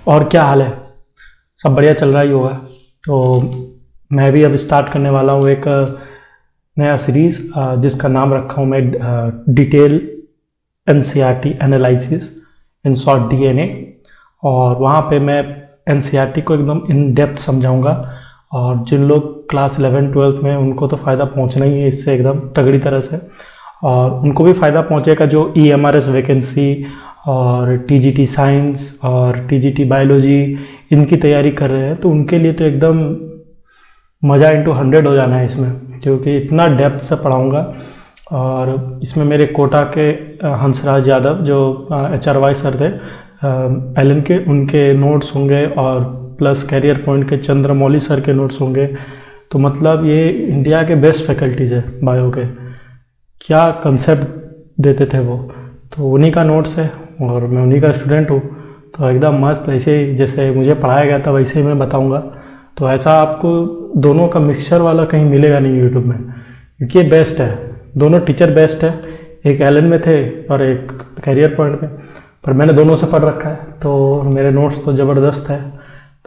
और क्या हाल है? सब बढ़िया चल रहा ही होगा। तो मैं भी अब स्टार्ट करने वाला हूँ एक नया सीरीज़ जिसका नाम रखा हूँ मैं detail NCERT analysis in short DNA. और वहाँ पे मैं एनसीईआरटी को एकदम इन डेप्थ समझाऊँगा। और जिन लोग क्लास 11-12 में उनको तो फ़ायदा पहुँचना ही है इससे एकदम तगड़ी तरह से, और उनको भी फ़ायदा पहुँचेगा जो EMRS वैकेंसी और TGT साइंस और TGT बायोलॉजी इनकी तैयारी कर रहे हैं। तो उनके लिए तो एकदम मज़ा इंटू 100 हो जाना है इसमें, क्योंकि इतना डेप्थ से पढ़ाऊँगा। और इसमें मेरे कोटा के हंसराज यादव जो HRY सर थे LN के, उनके नोट्स होंगे, और प्लस कैरियर पॉइंट के चंद्रमौली सर के नोट्स होंगे। तो मतलब ये इंडिया के बेस्ट फैकल्टीज़ है बायो के। क्या कंसेप्ट देते थे वो, तो उन्हीं का नोट्स है और मैं उन्हीं का स्टूडेंट हूँ। तो एकदम मस्त ऐसे ही जैसे मुझे पढ़ाया गया था वैसे ही मैं बताऊँगा। तो ऐसा आपको दोनों का मिक्सचर वाला कहीं मिलेगा नहीं यूट्यूब में, क्योंकि ये बेस्ट है। दोनों टीचर बेस्ट है, एक LN में थे और एक कैरियर पॉइंट में, पर मैंने दोनों से पढ़ रखा है तो मेरे नोट्स तो ज़बरदस्त है।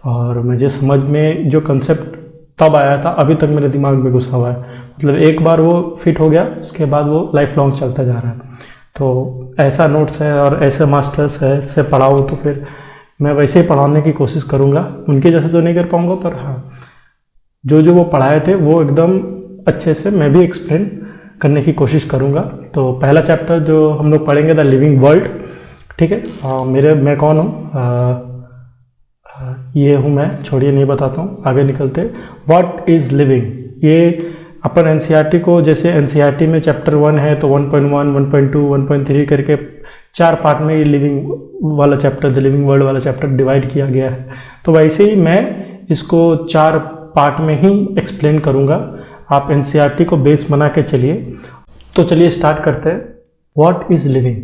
और मुझे समझ में जो कंसेप्ट तब आया था अभी तक मेरे दिमाग में घुसा हुआ है। मतलब एक बार वो फिट हो गया, उसके बाद वो लाइफ लॉन्ग चलता जा रहा है। तो ऐसा नोट्स है और ऐसे मास्टर्स है, इससे पढ़ाऊँ तो फिर मैं वैसे ही पढ़ाने की कोशिश करूँगा। उनके जैसे तो नहीं कर पाऊँगा, पर हाँ जो जो वो पढ़ाए थे वो एकदम अच्छे से मैं भी एक्सप्लेन करने की कोशिश करूँगा। तो पहला चैप्टर जो हम लोग पढ़ेंगे द लिविंग वर्ल्ड, ठीक है। मैं कौन हूँ? ये हूँ मैं, छोड़िए नहीं बताता हूँ, आगे निकलते। व्हाट इज़ लिविंग, ये अपन एनसीईआरटी को, जैसे एनसीईआरटी में चैप्टर 1 है तो 1.1, 1.2, 1.3 करके 4 पार्ट में ये लिविंग वाला चैप्टर, द लिविंग वर्ल्ड वाला चैप्टर डिवाइड किया गया है। तो वैसे ही मैं इसको 4 पार्ट में ही एक्सप्लेन करूँगा। आप एनसीईआरटी को बेस बना के चलिए। तो चलिए स्टार्ट करते हैं। What is living.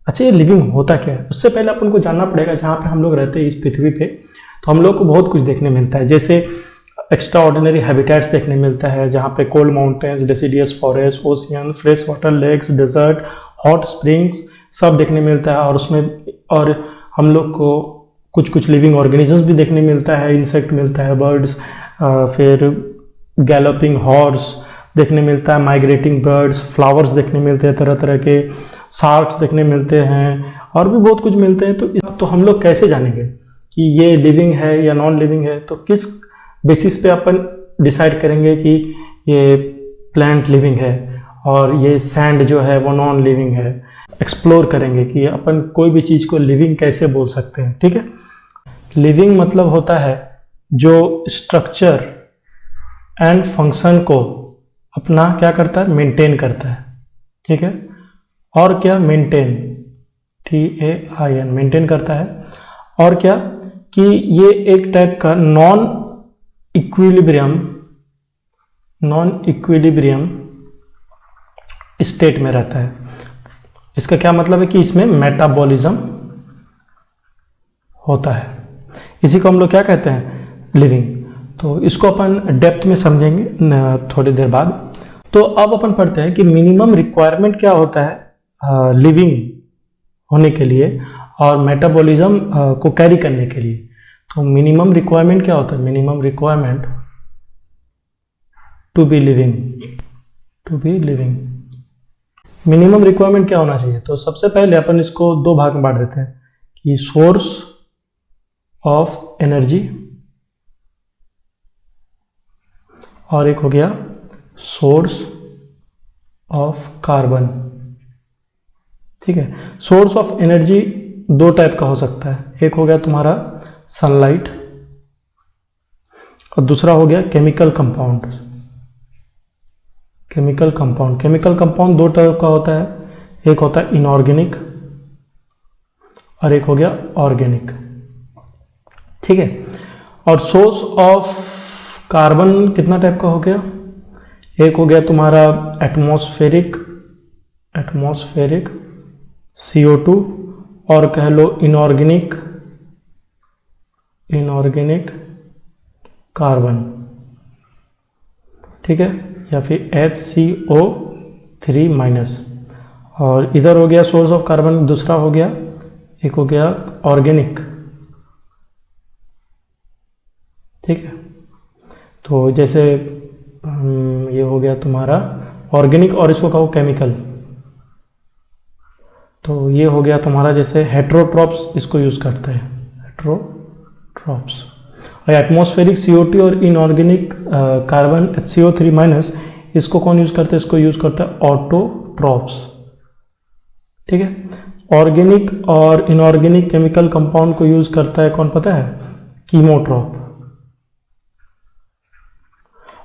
अच्छा, ये लिविंग होता क्या है? उससे पहले अपन को जानना पड़ेगा जहाँ पे हम लोग रहते हैं इस पृथ्वी पे, तो हम लोग को बहुत कुछ देखने मिलता है। जैसे एक्स्ट्रा ऑर्डिनरी हैबिटेट्स देखने मिलता है, जहाँ पे cold mountains, deciduous forest, ocean, fresh water lakes, desert, hot springs सब देखने मिलता है। और उसमें और हम लोग को कुछ कुछ लिविंग ऑर्गेनिजम्स भी देखने मिलता है, इंसेक्ट मिलता है, बर्ड्स, फिर गैलोपिंग हॉर्स देखने मिलता है, माइग्रेटिंग बर्ड्स, फ्लावर्स देखने मिलते हैं, तरह तरह के शार्क्स देखने मिलते हैं, और भी बहुत कुछ मिलते हैं। तो हम लोग कैसे जानेंगे कि ये लिविंग है या नॉन लिविंग है? तो किस बेसिस पे अपन डिसाइड करेंगे कि ये प्लांट लिविंग है और ये सैंड जो है वो नॉन लिविंग है? एक्सप्लोर करेंगे कि अपन कोई भी चीज़ को लिविंग कैसे बोल सकते हैं, ठीक है। लिविंग मतलब होता है जो स्ट्रक्चर एंड फंक्शन को अपना क्या करता है, मेंटेन करता है, ठीक है। और क्या? मेंटेन, TAIN, मेंटेन करता है। और क्या कि ये एक टाइप का नॉन इक्विलिब्रियम स्टेट में रहता है। इसका क्या मतलब है कि इसमें मेटाबॉलिज्म होता है। इसी को हम लोग क्या कहते हैं, लिविंग। तो इसको अपन डेप्थ में समझेंगे थोड़ी देर बाद। तो अब अपन पढ़ते हैं कि मिनिमम रिक्वायरमेंट क्या होता है लिविंग होने के लिए और मेटाबॉलिज्म को कैरी करने के लिए। तो मिनिमम रिक्वायरमेंट क्या होता है? Minimum requirement to be living. Minimum requirement क्या होना चाहिए? तो सबसे पहले अपन इसको 2 भाग में बांट देते हैं कि सोर्स ऑफ एनर्जी और एक हो गया सोर्स ऑफ कार्बन, ठीक है। सोर्स ऑफ एनर्जी 2 टाइप का हो सकता है। एक हो गया तुम्हारा सनलाइट और दूसरा हो गया chemical compound. Chemical compound 2 type का होता है। एक होता है इनऑर्गेनिक और एक हो गया ऑर्गेनिक, ठीक है। और सोर्स ऑफ कार्बन कितना टाइप का हो गया? एक हो गया तुम्हारा एटमॉस्फेरिक CO2, और कह लो इनऑर्गेनिक कार्बन, ठीक है, या फिर HCO3-। और इधर हो गया सोर्स ऑफ कार्बन, दूसरा हो गया, एक हो गया ऑर्गेनिक ठीक है। तो जैसे ये हो गया तुम्हारा ऑर्गेनिक और इसको कहो केमिकल। तो ये हो गया तुम्हारा जैसे हेट्रोट्रॉप्स इसको यूज़ करते हैं, हेट्रोट्रॉप्स। और एटमॉस्फेरिक CO2 और इनऑर्गेनिक कार्बन HCO3 माइनस, इसको कौन यूज़ करता है? इसको यूज़ करता है ऑटोट्रॉप्स। ठीक है। ऑर्गेनिक और इनऑर्गेनिक केमिकल कंपाउंड को यूज़ करता है कौन पता है? कीमोट्रॉप।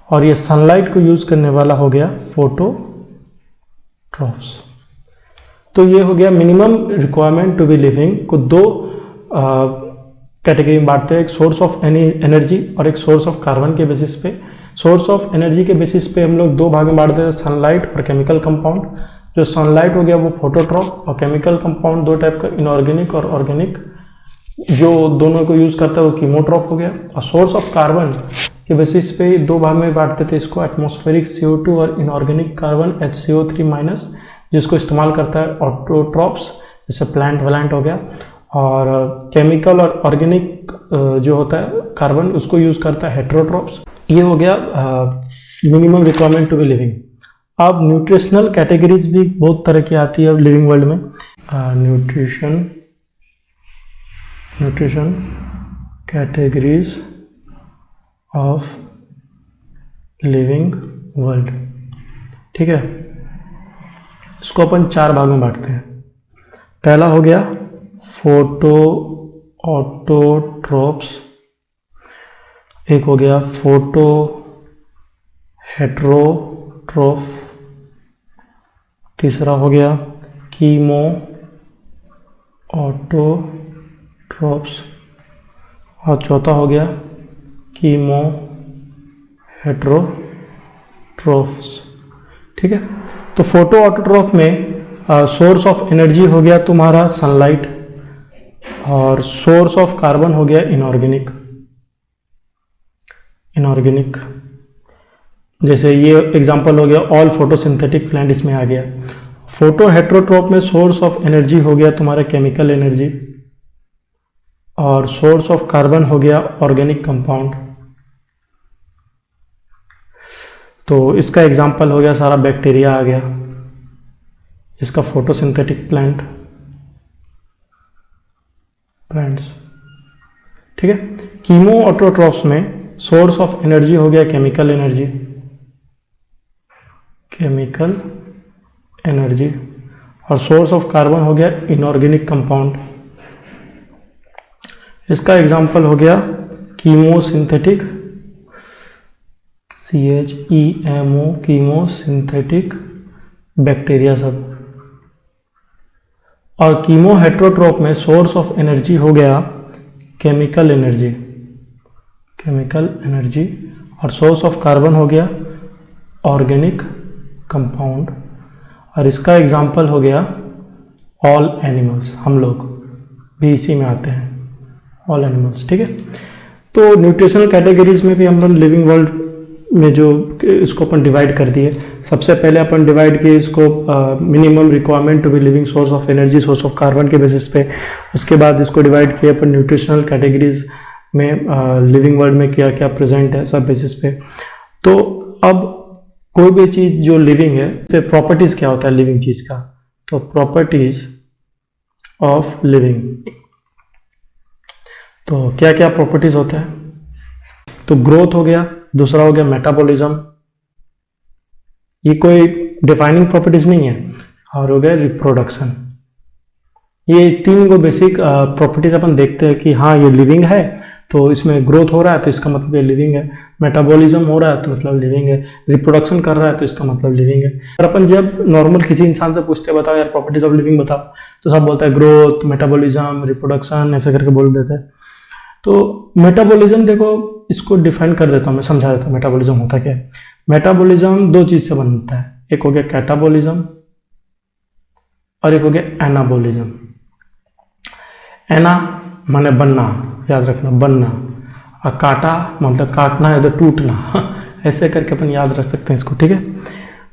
और ये सनलाइट को यूज़ करने वाला हो गया फोटोट्रॉप्स। तो ये हो गया minimum requirement to be living को दो कैटेगरी में बांटते हैं, एक सोर्स ऑफ एनर्जी और एक सोर्स ऑफ कार्बन के बेसिस पे। सोर्स ऑफ एनर्जी के बेसिस पे हम लोग दो भाग में बांटते हैं, सनलाइट और केमिकल कंपाउंड। जो सनलाइट हो गया वो फोटोट्रॉप, और केमिकल कंपाउंड दो टाइप का, इनऑर्गेनिक और ऑर्गेनिक, जो दोनों को यूज करता है वो कीमोट्रॉप हो गया। और सोर्स ऑफ कार्बन के बेसिस पे दो भाग में बांटते थे इसको, एटमॉस्फेरिक CO2 और इनऑर्गेनिक कार्बन HCO3 माइनस, जिसको इस्तेमाल करता है ऑटोट्रॉप्स, जैसे प्लांट वलांट हो गया। और केमिकल और ऑर्गेनिक जो होता है कार्बन, उसको यूज करता है हेट्रोट्रॉप्स। ये हो गया minimum requirement to be living. अब न्यूट्रिशनल कैटेगरीज भी बहुत तरह की आती है लिविंग वर्ल्ड में। Nutrition categories of living world. ठीक है, इसको अपन चार भाग में बांटते हैं। पहला हो गया फोटो ऑटोट्रॉप्स, एक हो गया फोटो हेट्रोट्रॉफ, तीसरा हो गया कीमो ऑटोट्रॉप्स, और चौथा हो गया कीमो हेट्रोट्रॉफ्स। ठीक है। तो फोटो ऑटोट्रॉफ में सोर्स ऑफ एनर्जी हो गया तुम्हारा सनलाइट, और सोर्स ऑफ कार्बन हो गया इनऑर्गेनिक। जैसे ये एग्जांपल हो गया ऑल फोटोसिंथेटिक प्लांट, इसमें आ गया। फोटो हेट्रोट्रॉप में सोर्स ऑफ एनर्जी हो गया तुम्हारा केमिकल एनर्जी, और सोर्स ऑफ कार्बन हो गया ऑर्गेनिक कंपाउंड। तो इसका एग्जांपल हो गया सारा बैक्टीरिया आ गया, इसका फोटोसिंथेटिक प्लांट्स। ठीक है। कीमो ऑटोट्रॉफ्स में सोर्स ऑफ एनर्जी हो गया केमिकल एनर्जी, और सोर्स ऑफ कार्बन हो गया इनऑर्गेनिक कंपाउंड। इसका एग्जांपल हो गया कीमोसिंथेटिक, CHEMO, कीमोसिंथेटिक बैक्टीरिया सब। और कीमो हेट्रोट्रॉप में सोर्स ऑफ एनर्जी हो गया केमिकल एनर्जी, और सोर्स ऑफ कार्बन हो गया ऑर्गेनिक कंपाउंड। और इसका एग्जांपल हो गया ऑल एनिमल्स, हम लोग भी इसी में आते हैं, ऑल एनिमल्स। ठीक है। तो न्यूट्रिशनल कैटेगरीज में भी हम लोग लिविंग वर्ल्ड में जो इसको अपन डिवाइड कर दिए। सबसे पहले अपन डिवाइड किए इसको minimum requirement to be living, source of energy, source of carbon के बेसिस पे। उसके बाद इसको डिवाइड किए अपन न्यूट्रिशनल कैटेगरीज में, लिविंग वर्ल्ड में क्या क्या प्रेजेंट है सब बेसिस पे। तो अब कोई भी चीज़ जो लिविंग है तो प्रॉपर्टीज़ क्या होता है लिविंग चीज़ का? तो प्रॉपर्टीज ऑफ लिविंग, तो क्या क्या प्रॉपर्टीज होता है? तो ग्रोथ हो गया, दूसरा हो गया मेटाबॉलिज्म, ये कोई डिफाइनिंग प्रॉपर्टीज नहीं है, और हो गया रिप्रोडक्शन। ये तीन को बेसिक प्रॉपर्टीज अपन देखते हैं कि हाँ ये लिविंग है, तो इसमें ग्रोथ हो रहा है तो इसका मतलब ये लिविंग है, मेटाबॉलिज्म हो रहा है तो मतलब लिविंग है, रिप्रोडक्शन कर रहा है तो इसका मतलब लिविंग है। और अपन जब नॉर्मल किसी इंसान से पूछते बताओ यार प्रॉपर्टीज ऑफ लिविंग बताओ, तो सब बोलता है ग्रोथ, मेटाबॉलिज्म, रिप्रोडक्शन, ऐसे करके बोल देते हैं। तो मेटाबॉलिज्म देखो, इसको डिफाइन कर देता हूँ मैं, समझा देता हूँ मेटाबॉलिज्म होता क्या है। मेटाबॉलिज्म दो चीज से बनता है, एक हो गया कैटाबॉलिज्म और एक हो गया एनाबॉलिज्म। एना माने बनना, याद रखना बनना, और काटा मतलब काटना या तो टूटना, ऐसे करके अपन याद रख सकते हैं इसको। ठीक है।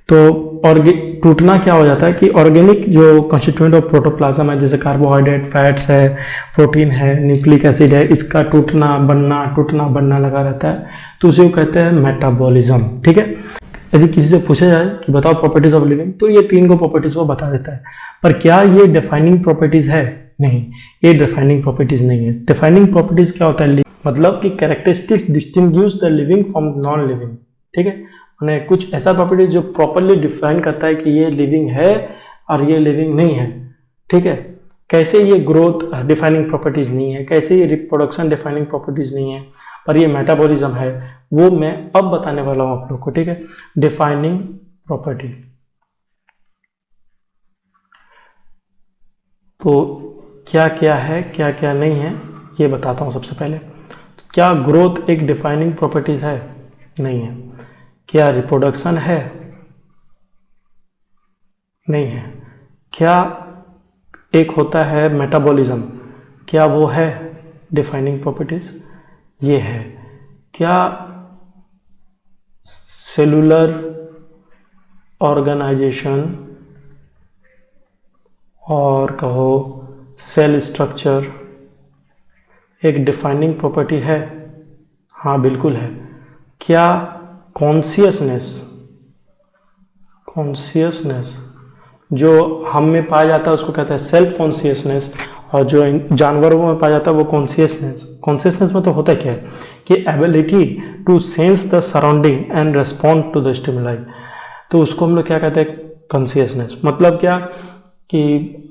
तो टूटना क्या हो जाता है कि ऑर्गेनिक जो कॉन्स्टिट्यूएंट ऑफ प्रोटोप्लाज्म है, जैसे कार्बोहाइड्रेट, फैट्स है, प्रोटीन है, न्यूक्लिक एसिड है, इसका टूटना बनना लगा रहता है, तो उसे कहते हैं मेटाबॉलिज्म। ठीक है, यदि किसी से पूछा जाए कि बताओ प्रॉपर्टीज ऑफ लिविंग, तो ये 3 को प्रॉपर्टीज वो बता देता है। पर क्या ये डिफाइनिंग प्रॉपर्टीज है? नहीं, ये डिफाइनिंग प्रॉपर्टीज नहीं है। डिफाइनिंग प्रॉपर्टीज क्या होता है? मतलब कि characteristics distinguish the living from non living. ठीक है, उन्हें कुछ ऐसा प्रॉपर्टी जो प्रॉपरली डिफाइन करता है कि ये लिविंग है और ये लिविंग नहीं है। ठीक है, कैसे ये ग्रोथ डिफाइनिंग प्रॉपर्टीज नहीं है, कैसे ये रिप्रोडक्शन डिफाइनिंग प्रॉपर्टीज नहीं है, पर ये मेटाबॉलिज्म है, वो मैं अब बताने वाला हूं आप लोग को। ठीक है, डिफाइनिंग प्रॉपर्टी। तो क्या क्या है, क्या क्या नहीं है, ये बताता हूं। सबसे पहले, तो क्या ग्रोथ एक डिफाइनिंग प्रॉपर्टीज है? नहीं है। क्या रिप्रोडक्शन है? नहीं है। क्या एक होता है मेटाबॉलिज्म, क्या वो है डिफाइनिंग प्रॉपर्टीज? ये है। क्या सेलुलर ऑर्गेनाइजेशन और कहो सेल स्ट्रक्चर एक डिफाइनिंग प्रॉपर्टी है? हाँ, बिल्कुल है। क्या कॉन्शियसनेस जो हम में पाया जाता है उसको कहते हैं सेल्फ कॉन्शियसनेस, और जो जानवरों में पाया जाता है वो कॉन्शियसनेस मतलब होता क्या है कि ability to sense the surrounding and respond to the stimuli. तो उसको हम लोग क्या कहते हैं? कॉन्शियसनेस। मतलब क्या कि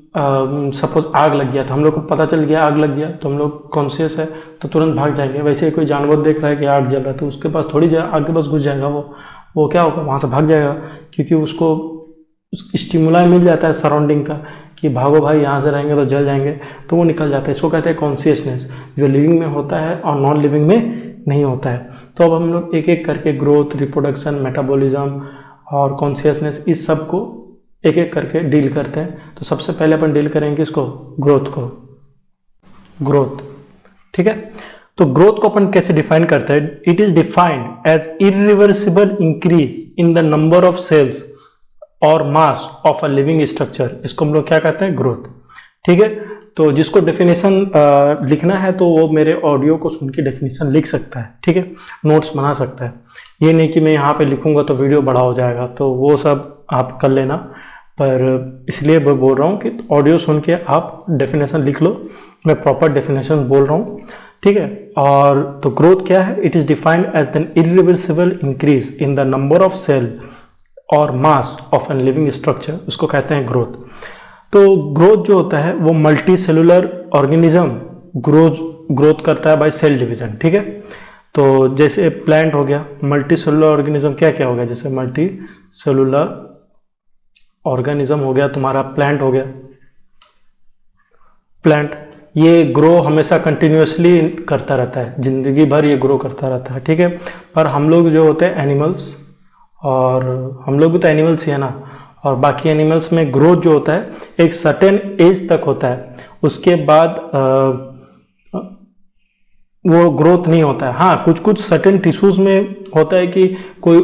सपोज आग लग गया, तो हम लोग को पता चल गया आग लग गया, तो हम लोग कॉन्शियस है तो तुरंत भाग जाएंगे। वैसे ही कोई जानवर देख रहा है कि आग जल रहा है, तो उसके पास थोड़ी आग के पास घुस जाएगा, वो क्या होगा, वहाँ से भाग जाएगा, क्योंकि उसको स्टिमुलाई मिल जाता है सराउंडिंग का कि भागो भाई, यहाँ से रहेंगे तो जल जाएंगे, तो वो निकल जाता है। इसको कहते हैं कॉन्शियसनेस, जो लिविंग में होता है और नॉन लिविंग में नहीं होता है। तो अब हम लोग एक एक करके ग्रोथ, रिप्रोडक्शन, मेटाबॉलिज्म और कॉन्शियसनेस, इस सब को एक एक करके डील करते हैं। तो सबसे पहले अपन डील करेंगे इसको, ग्रोथ। ठीक है, तो ग्रोथ को अपन कैसे डिफाइन करते हैं? It is defined as irreversible increase in the number of cells और mass of a living structure. इसको हम लोग क्या कहते हैं? ग्रोथ। ठीक है, तो जिसको डेफिनेशन लिखना है तो वो मेरे ऑडियो को सुन के डेफिनेशन लिख सकता है। ठीक है, नोट्स बना सकता है। ये नहीं कि मैं यहाँ पे लिखूंगा तो वीडियो बड़ा हो जाएगा, तो वो सब आप कर लेना। पर इसलिए मैं बोल रहा हूँ कि ऑडियो सुन के आप डेफिनेशन लिख लो, मैं प्रॉपर डेफिनेशन बोल रहा हूँ। ठीक है, और तो ग्रोथ क्या है? It is defined as an irreversible increase in the number of cell और mass of an living structure, उसको कहते हैं ग्रोथ। तो ग्रोथ जो होता है वो मल्टी सेलुलर ऑर्गेनिज्म ग्रोथ करता है बाय सेल डिवीजन। ठीक है, तो जैसे प्लांट हो गया, मल्टी सेलुलर ऑर्गेनिज्म क्या क्या हो गया? जैसे मल्टी सेलुलर ऑर्गेनिज्म हो गया तुम्हारा, प्लांट हो गया। प्लांट ये ग्रो हमेशा कंटिन्यूअसली करता रहता है, जिंदगी भर ये ग्रो करता रहता है। ठीक है, पर हम लोग जो होते हैं एनिमल्स, और हम लोग भी तो एनिमल्स ही है ना, और बाकी एनिमल्स में ग्रोथ जो होता है एक सर्टेन एज तक होता है, उसके बाद वो ग्रोथ नहीं होता है। हाँ, कुछ कुछ सर्टेन टिश्यूज में होता है कि कोई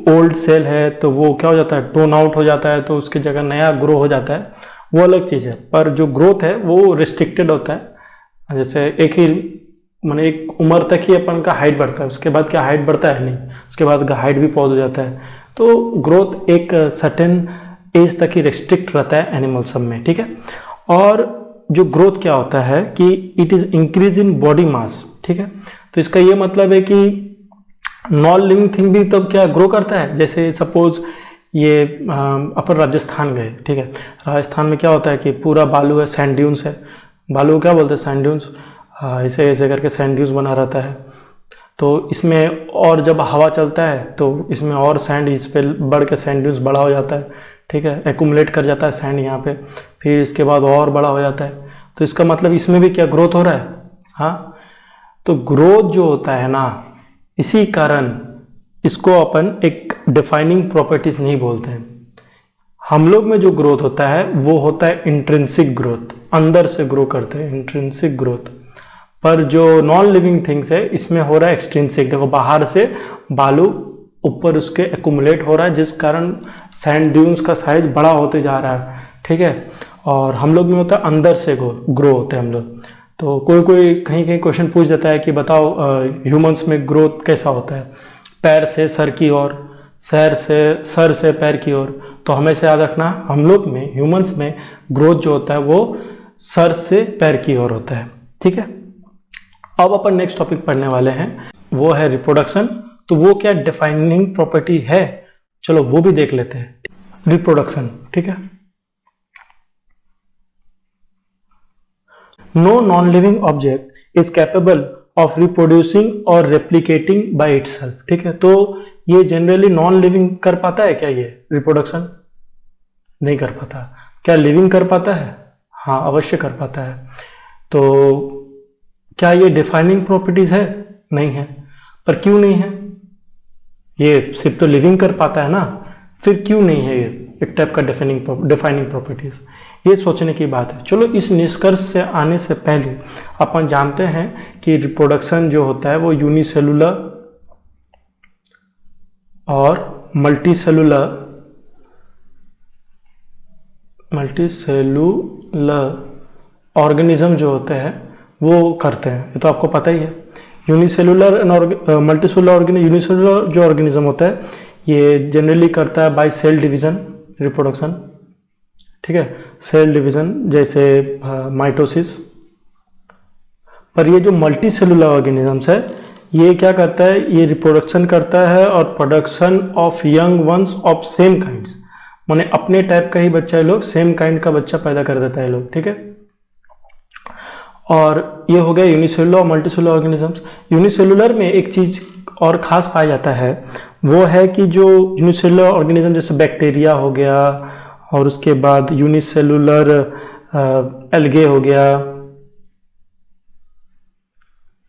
ओल्ड सेल है तो वो क्या हो जाता है, टोन आउट हो जाता है, तो उसकी जगह नया ग्रो हो जाता है, वो अलग चीज़ है। पर जो ग्रोथ है वो रिस्ट्रिक्टेड होता है। जैसे एक ही माने एक उम्र तक ही अपन का हाइट बढ़ता है, उसके बाद क्या हाइट बढ़ता है? नहीं, उसके बाद हाइट भी पॉज हो जाता है। तो ग्रोथ एक सर्टेन एज तक ही रिस्ट्रिक्ट रहता है एनिमल सब में। ठीक है, और जो ग्रोथ क्या होता है कि it is increase in body mass. ठीक है, तो इसका ये मतलब है कि नॉन लिविंग थिंग भी तब क्या ग्रो करता है। जैसे सपोज ये अपन राजस्थान गए, ठीक है, राजस्थान में क्या होता है कि पूरा बालू है, सैंड ड्यून्स है, बालू क्या बोलते हैं, सैंड ड्यून्स, ऐसे ऐसे करके सैंड ड्यून्स बना रहता है। तो इसमें और जब हवा चलता है तो इसमें और सैंड इस पे बढ़ के सैंड ड्यून्स बड़ा हो जाता है। ठीक है, एक्यूमुलेट कर जाता है सैंड यहाँ पे, फिर इसके बाद और बड़ा हो जाता है। तो इसका मतलब इसमें भी क्या ग्रोथ हो रहा है। हाँ, तो ग्रोथ जो होता है ना, इसी कारण इसको अपन एक डिफाइनिंग प्रॉपर्टीज नहीं बोलते हैं। हम लोग में जो ग्रोथ होता है वो होता है इंट्रिंसिक ग्रोथ, अंदर से ग्रो करते हैं, इंट्रिंसिक ग्रोथ। पर जो नॉन लिविंग थिंग्स है इसमें हो रहा है एक्सट्रिंसिक। देखो, बाहर से बालू ऊपर उसके एक्यूमुलेट हो रहा है, जिस कारण सैंड ड्यून्स का साइज बड़ा होते जा रहा है, ठीक है। और हम लोग में होता है अंदर से ग्रो होते हैं हम लोग। तो कोई कोई कहीं कहीं क्वेश्चन पूछ देता है कि बताओ ह्यूमंस में ग्रोथ कैसा होता है, पैर से सर की ओर, सर से पैर की ओर। तो हमेशा याद रखना, हम लोग में ह्यूमंस में ग्रोथ जो होता है वो सर से पैर की ओर होता है, ठीक है। अब अपन नेक्स्ट टॉपिक पढ़ने वाले हैं, वो है रिप्रोडक्शन। तो वो क्या डिफाइनिंग प्रॉपर्टी है, चलो वो भी देख लेते हैं। रिप्रोडक्शन, ठीक है। No non living object is capable of reproducing और रेप्लिकेटिंग बाय इटसेल्फ, ठीक है। तो ये जनरली नॉन लिविंग कर पाता है क्या, ये रिप्रोडक्शन नहीं कर पाता। क्या लिविंग कर पाता है? हाँ, अवश्य कर पाता है। तो क्या ये डिफाइनिंग प्रॉपर्टीज है? नहीं है। पर क्यों नहीं है? ये सिर्फ तो लिविंग कर पाता है ना, फिर क्यों नहीं है ये एक टाइप का डिफाइनिंग प्रॉपर्टीज? ये सोचने की बात है। चलो इस निष्कर्ष से आने से पहले अपन जानते हैं कि रिप्रोडक्शन जो होता है वो यूनिसेलुलर और मल्टीसेलुलर ऑर्गेनिज्म जो होते हैं वो करते हैं, ये तो आपको पता ही है। यूनिसेलुलर मल्टीसेलुलर यूनिसेलुलर जो ऑर्गेनिज्म होता है ये जनरली करता है बाय सेल डिवीजन रिप्रोडक्शन, ठीक है। सेल डिवीजन जैसे माइटोसिस। पर ये जो मल्टीसेलुलर ऑर्गेनिजम्स है ये क्या करता है, ये रिप्रोडक्शन करता है और production of young ones of same kinds, माने अपने टाइप का ही बच्चा, लोग सेम काइंड का बच्चा पैदा कर देता है लोग, ठीक है। और ये हो गया यूनिसेलुलर और मल्टीसेलुलर ऑर्गेनिजम्स। यूनिसेलुलर में एक चीज और खास पाया जाता है, वो है कि जो यूनिसेलुलर ऑर्गेनिज्म जैसे बैक्टीरिया हो गया, और उसके बाद यूनिसेलुलर एल्गे हो गया,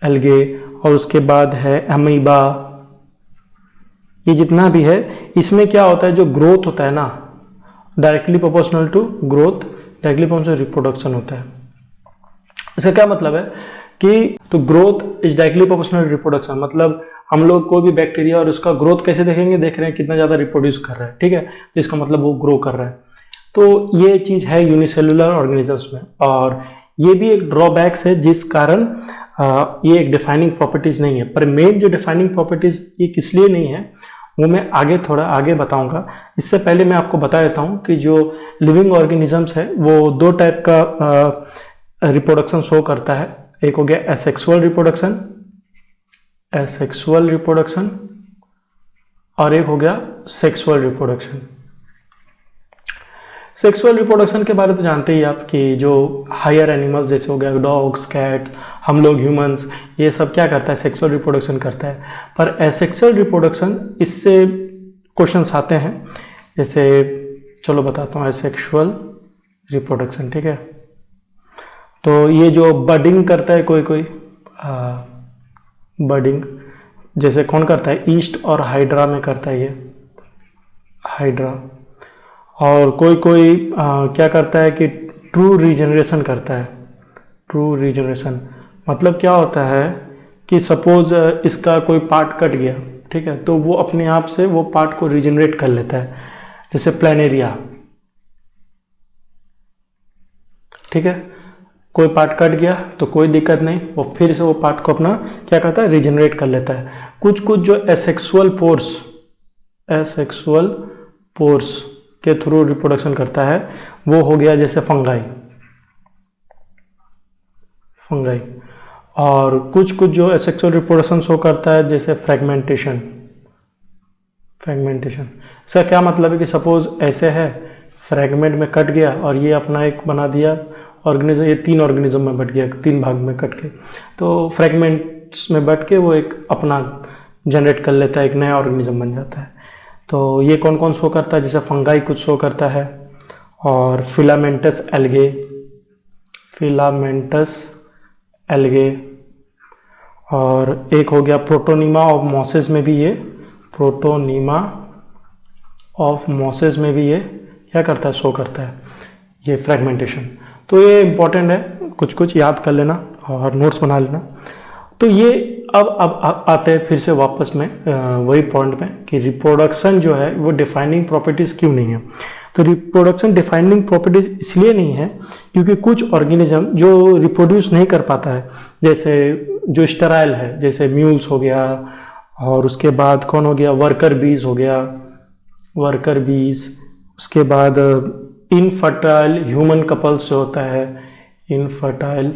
एल्गे, और उसके बाद है अमीबा, ये जितना भी है इसमें क्या होता है, जो ग्रोथ होता है ना directly proportional to growth, directly proportional reproduction होता है। इसका क्या मतलब है कि तो growth is directly proportional reproduction, मतलब हम लोग कोई भी बैक्टीरिया और उसका ग्रोथ कैसे देखेंगे, देख रहे हैं कितना ज़्यादा रिप्रोड्यूस कर रहा है, ठीक है। तो इसका मतलब वो ग्रो कर रहा है। तो ये चीज़ है यूनिसेलुलर ऑर्गेनिजम्स में, और ये भी एक ड्रॉबैक्स है जिस कारण ये एक डिफाइनिंग प्रॉपर्टीज नहीं है। पर मेन जो डिफाइनिंग प्रॉपर्टीज ये किस लिए नहीं है वो मैं थोड़ा आगे बताऊंगा। इससे पहले मैं आपको बता देता हूँ कि जो लिविंग ऑर्गेनिजम्स है वो दो टाइप का रिप्रोडक्शन शो करता है। एक हो गया एसेक्सुअल रिप्रोडक्शन, और एक हो गया सेक्सुअल रिप्रोडक्शन। सेक्सुअल रिप्रोडक्शन के बारे में तो जानते ही आप कि जो हायर एनिमल्स जैसे हो गया डॉग्स, कैट, हम लोग ह्यूमंस, ये सब क्या करता है, सेक्सुअल रिप्रोडक्शन करता है। पर एसेक्सुअल रिप्रोडक्शन, इससे क्वेश्चंस आते हैं, जैसे चलो बताता हूँ। एसेक्सुअल रिप्रोडक्शन, ठीक है। तो ये जो बडिंग करता है कोई बडिंग जैसे कौन करता है, ईस्ट और हाइड्रा में करता है ये हाइड्रा। और कोई क्या करता है कि ट्रू रीजनरेशन करता है। ट्रू रीजनरेशन मतलब क्या होता है कि सपोज इसका कोई पार्ट कट गया, ठीक है, तो वो अपने आप से वो पार्ट को रीजनरेट कर लेता है, जैसे प्लेनेरिया, ठीक है। कोई पार्ट कट गया तो कोई दिक्कत नहीं, वो फिर से वो पार्ट को अपना क्या करता है, रीजनरेट कर लेता है। कुछ जो एसेक्सुअल पोर्स के थ्रू रिप्रोडक्शन करता है, वो हो गया जैसे फंगाई। और कुछ जो एसेक्सुअल रिप्रोडक्शन शो करता है जैसे फ्रेगमेंटेशन। इसका क्या मतलब है कि सपोज ऐसे है, फ्रेगमेंट में कट गया और ये अपना एक बना दिया ऑर्गेनिज्म, ये 3 ऑर्गेनिज्म में बट गया, 3 भाग में कट के, तो फ्रेगमेंट्स में बट के वो एक अपना जनरेट कर लेता है, एक नया ऑर्गेनिज्म बन जाता है। तो ये कौन शो करता है, जैसे फंगाई कुछ शो करता है, और फिलामेंटस एल्गे, और एक हो गया प्रोटोनीमा ऑफ मॉसेस में भी ये क्या करता है, शो करता है ये फ्रेगमेंटेशन। तो ये इंपॉर्टेंट है, कुछ याद कर लेना और नोट्स बना लेना। तो ये अब आते हैं फिर से वापस में वही पॉइंट में कि रिप्रोडक्शन जो है वो डिफाइनिंग प्रॉपर्टीज क्यों नहीं है। तो रिप्रोडक्शन डिफाइनिंग प्रॉपर्टीज इसलिए नहीं है क्योंकि कुछ ऑर्गेनिज्म जो रिप्रोड्यूस नहीं कर पाता है, जैसे जो स्टेराइल है, जैसे म्यूल्स हो गया, और उसके बाद कौन हो गया, वर्कर बीज हो गया, वर्कर बीज। उसके बाद इनफर्टाइल ह्यूमन कपल्स जो होता है, इनफर्टाइल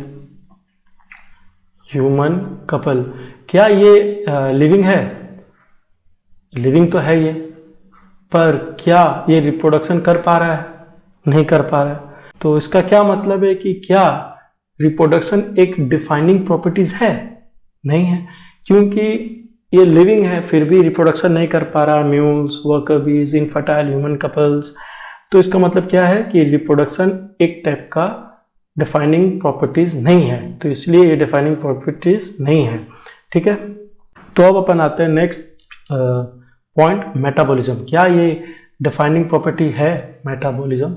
ह्यूमन कपल, क्या ये लिविंग है? लिविंग तो है ये, पर क्या ये रिप्रोडक्शन कर पा रहा है? नहीं कर पा रहा है। तो इसका क्या मतलब है कि क्या रिप्रोडक्शन एक डिफाइनिंग प्रॉपर्टीज है? नहीं है, क्योंकि ये लिविंग है फिर भी रिप्रोडक्शन नहीं कर पा रहा, म्यूल्स, वर्कर बीज, इनफर्टाइल ह्यूमन कपल्स। तो इसका मतलब क्या है कि रिप्रोडक्शन एक टाइप का डिफाइनिंग प्रॉपर्टीज नहीं है, तो इसलिए ये डिफाइनिंग प्रॉपर्टीज नहीं है। ठीक है, तो अब अपन आते हैं नेक्स्ट पॉइंट, मेटाबॉलिज्म। क्या ये डिफाइनिंग प्रॉपर्टी है मेटाबॉलिज्म?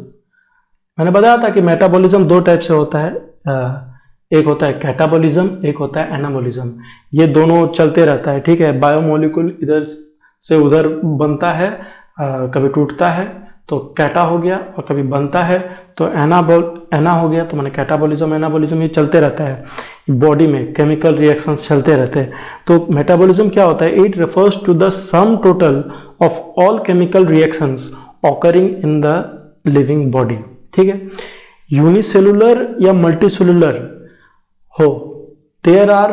मैंने बताया था कि मेटाबॉलिज्म दो टाइप से होता है, एक होता है कैटाबॉलिज्म, एक होता है एनाबॉलिज्म। ये दोनों चलते रहता है। ठीक है, बायोमोलिक्यूल इधर से उधर बनता है, कभी टूटता है तो कैटा हो गया, और कभी बनता है तो एना हो गया। तो मैंने कैटाबॉलिज्म एनाबॉलिज्म ये चलते रहता है बॉडी में, केमिकल रिएक्शंस चलते रहते हैं। तो मेटाबॉलिज्म क्या होता है? It refers to the sum total of all chemical reactions occurring in the living body. ठीक है, यूनिसेलुलर या मल्टीसेलुलर हो, there are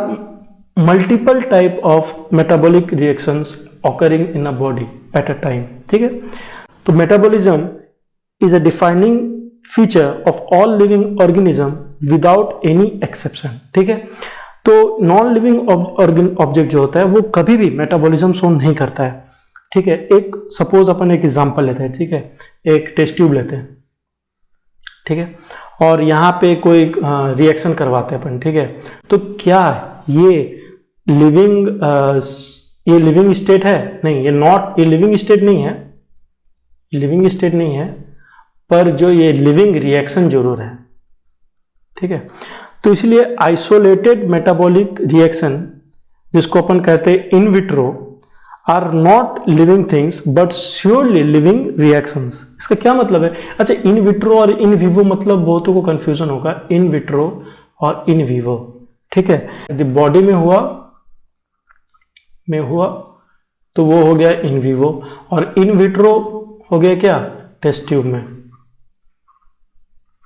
multiple type of metabolic reactions occurring in a body at a time. ठीक है, तो metabolism is a defining feature of all living organism without any exception। ठीक है, तो नॉन लिविंग ऑब्जेक्ट जो होता है वो कभी भी मेटाबॉलिज्म शो नहीं करता है। ठीक है, एक सपोज अपन एक एग्जांपल लेते हैं। ठीक है, एक टेस्ट ट्यूब लेते हैं। ठीक है, और यहाँ पे कोई रिएक्शन करवाते हैं अपन। ठीक है, तो क्या ये लिविंग स्टेट है? नहीं, ये लिविंग स्टेट नहीं है, लिविंग स्टेट नहीं है, पर जो ये लिविंग रिएक्शन जरूर है। ठीक है, तो इसलिए आइसोलेटेड मेटाबॉलिक रिएक्शन, जिसको अपन कहते हैं in vitro, are not living things but surely living reactions. इसका क्या मतलब है? अच्छा, इन विट्रो और इन विवो मतलब बहुतों को कंफ्यूजन होगा, इन विट्रो और इन विवो। ठीक है, यदि बॉडी में हुआ तो वो हो गया इन विवो, और इन विट्रो हो गया क्या? टेस्ट ट्यूब में।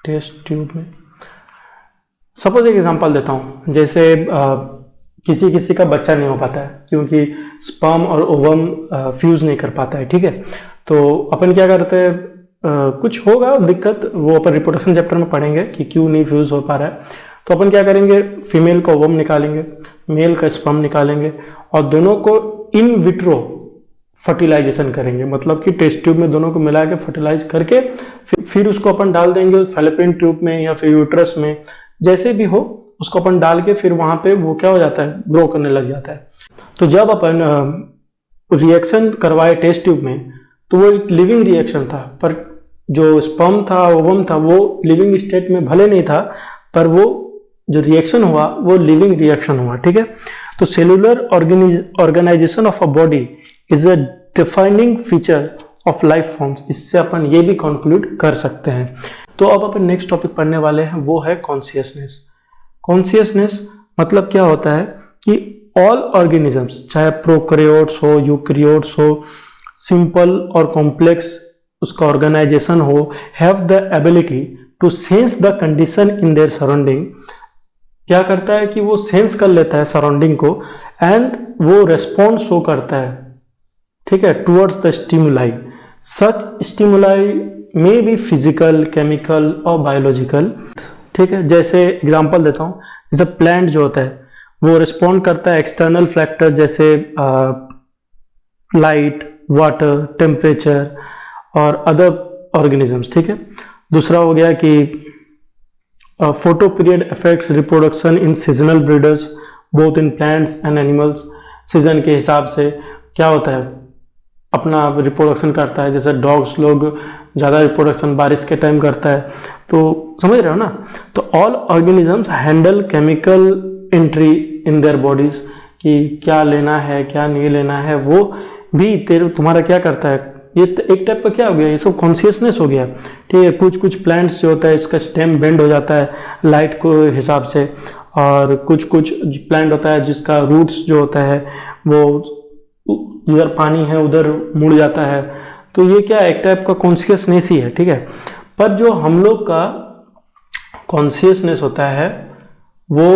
टेस्ट ट्यूब में सपोज एक एग्जांपल देता हूं, जैसे किसी का बच्चा नहीं हो पाता है क्योंकि स्पर्म और ओवम फ्यूज नहीं कर पाता है। ठीक है, तो अपन क्या करते हैं, कुछ होगा दिक्कत, वो अपन रिप्रोडक्शन चैप्टर में पढ़ेंगे कि क्यों नहीं फ्यूज हो पा रहा है। तो अपन क्या करेंगे, फीमेल का ओवम निकालेंगे, मेल का स्पर्म निकालेंगे, और दोनों को इन विट्रो फर्टिलाइजेशन करेंगे, मतलब कि टेस्ट ट्यूब में दोनों को मिला के फर्टिलाइज करके फिर उसको अपन डाल देंगे फैलोपियन ट्यूब में या फिर यूट्रस में, जैसे भी हो उसको अपन डाल के फिर वहां पे वो क्या हो जाता है, ग्रो करने लग जाता है। तो जब अपन रिएक्शन करवाए टेस्ट ट्यूब में तो वो एक लिविंग रिएक्शन था, पर जो स्पर्म था, ओवम था, वो लिविंग स्टेट में भले नहीं था, पर वो जो रिएक्शन हुआ वो लिविंग रिएक्शन हुआ। ठीक है, तो cellular organisation of a body is a defining feature of life forms. इससे अपन ये भी कंक्लूड कर सकते हैं। तो अब अपन नेक्स्ट टॉपिक पढ़ने वाले हैं, वो है कॉन्शियसनेस। कॉन्शियसनेस मतलब क्या होता है कि ऑल ऑर्गेनिजम्स, चाहे प्रोकैरियोट्स हो, यूकैरियोट्स हो, सिंपल और कॉम्प्लेक्स उसका ऑर्गेनाइजेशन हो, have the ability to sense the condition in their surrounding. क्या करता है कि वो सेंस कर लेता है सराउंडिंग को, एंड वो रेस्पॉन्ड शो करता है। ठीक है, towards the stimuli. Such stimuli may be physical, chemical और बायोलॉजिकल। ठीक है, जैसे एग्जांपल देता हूं, जैसे प्लांट जो होता है वो रिस्पॉन्ड करता है एक्सटर्नल फैक्टर जैसे लाइट, वाटर, टेम्परेचर और अदर ऑर्गेनिजम्स। ठीक है, दूसरा हो गया कि photo period affects reproduction in seasonal breeders both in plants and animals. Season के हिसाब से क्या होता है, अपना रिप्रोडक्शन करता है, जैसे डॉग्स लोग ज़्यादा रिप्रोडक्शन बारिश के टाइम करता है, तो समझ रहे हो ना। तो all organisms handle chemical entry in their bodies कि क्या लेना है क्या नहीं लेना है, वो भी तुम्हारा क्या करता है, ये एक टाइप का क्या हो गया, ये सब कॉन्शियसनेस हो गया। ठीक है, कुछ कुछ प्लांट्स जो होता है इसका स्टेम बेंड हो जाता है लाइट को हिसाब से, और कुछ कुछ प्लांट होता है जिसका रूट्स जो होता है वो जिधर पानी है उधर मुड़ जाता है। तो ये क्या एक टाइप का कॉन्शियसनेस ही है। ठीक है, पर जो हम लोग का कॉन्शियसनेस होता है वो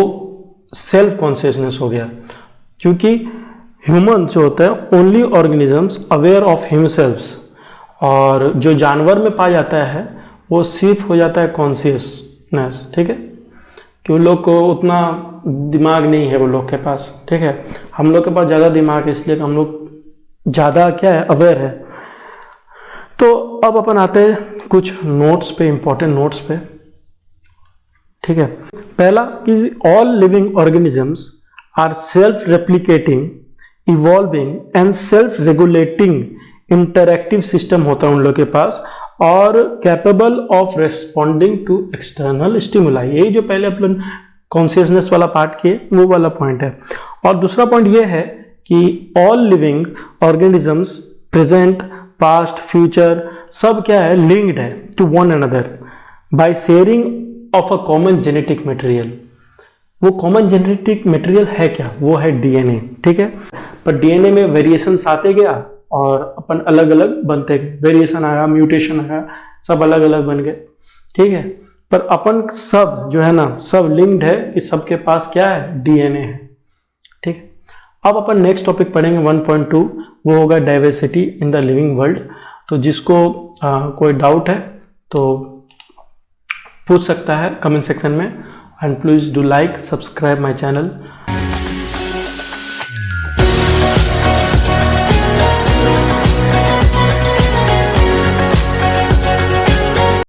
सेल्फ कॉन्शियसनेस हो गया, क्योंकि ह्यूमन जो होता है ओनली ऑर्गेनिजम्स अवेयर ऑफ हिमसेल्व्स, और जो जानवर में पाया जाता है वो सिर्फ हो जाता है कॉन्शियसनेस। ठीक है, कि उन लोग को उतना दिमाग नहीं है वो लोग के पास। ठीक है, हम लोग के पास ज़्यादा दिमाग है, इसलिए हम लोग ज़्यादा क्या है अवेयर है। तो अब अपन आते हैं कुछ नोट्स पे, इंपॉर्टेंट नोट्स पे। ठीक है, पहला कि all living organisms are self replicating, evolving and self regulating interactive system होता है उन लोग के पास, और capable of responding to external stimuli. यही जो पहले अपन कॉन्शियसनेस वाला पार्ट किए वो वाला पॉइंट है। और दूसरा पॉइंट ये है कि all living organisms present past future सब क्या है लिंक्ड है to one another by sharing of a common genetic material. वो कॉमन जेनेटिक मटेरियल है क्या, वो है डीएनए। ठीक है, पर डीएनए में वेरिएशंस आते गया और अपन अलग अलग बनते गए, वेरिएशन आया म्यूटेशन आया, सब अलग अलग बन गए। ठीक है, पर अपन सब जो है ना सब लिंक्ड है कि सबके पास क्या है डीएनए है। ठीक है, अब अपन नेक्स्ट टॉपिक पढ़ेंगे 1.2, वो होगा diversity in the living world. तो जिसको कोई डाउट है तो पूछ सकता है कमेंट सेक्शन में, and please do like subscribe my channel.